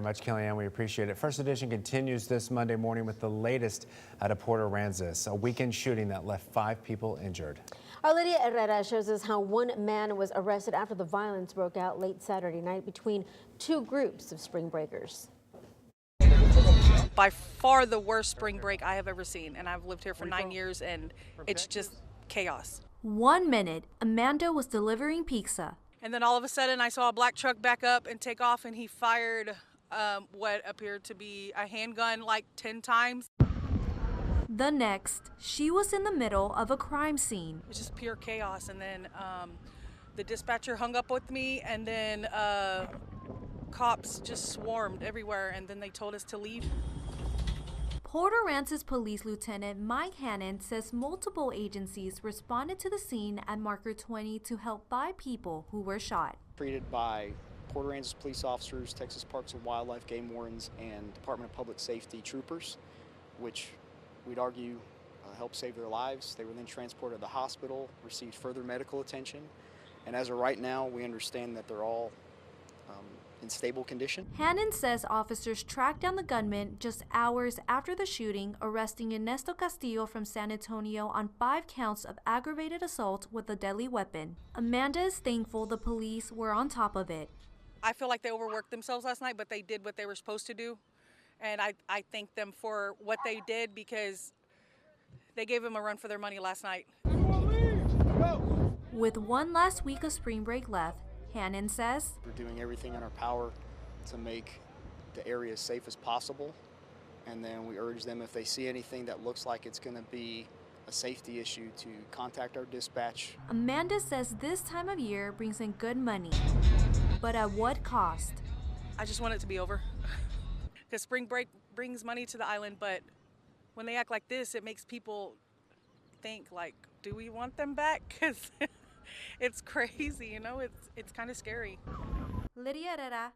Much, Kellyanne. We appreciate it. First Edition continues this Monday morning with the latest out of Port Aransas, a weekend shooting that left 5 people injured. Our Lydia Herrera shows us how one man was arrested after the violence broke out late Saturday night between two groups of spring breakers. By far the worst spring break I have ever seen, and I've lived here for 9 years, and it's just chaos. 1 minute, Amanda was delivering pizza. And then all of a sudden I saw a black truck back up and take off, and he fired what appeared to be a handgun like 10 times. The next, she was in the middle of a crime scene. It's just pure chaos. And then the dispatcher hung up with me, and then cops just swarmed everywhere, and then they told us to leave. Port Aransas Police Lieutenant Mike Hannon says multiple agencies responded to the scene at Marker 20 to help 5 people who were shot. Treated by Port Aransas police officers, Texas Parks and Wildlife game wardens, and Department of Public Safety troopers, which we'd argue helped save their lives. They were then transported to the hospital, received further medical attention, and as of right now, we understand that they're all in stable condition. Hannon says officers tracked down the gunman just hours after the shooting, arresting Ernesto Castillo from San Antonio on 5 counts of aggravated assault with a deadly weapon. Amanda is thankful the police were on top of it. I feel like they overworked themselves last night, but they did what they were supposed to do. And I thank them for what they did, because they gave them a run for their money last night. With one last week of spring break left, Hannon says, We're doing everything in our power to make the area as safe as possible. And then we urge them, if they see anything that looks like it's going to be a safety issue, to contact our dispatch. Amanda says this time of year brings in good money, but at what cost? I just want it to be over. Because spring break brings money to the island, but when they act like this, it makes people think, like, do we want them back? Because it's crazy, you know, it's kind of scary. Lydia Herrera,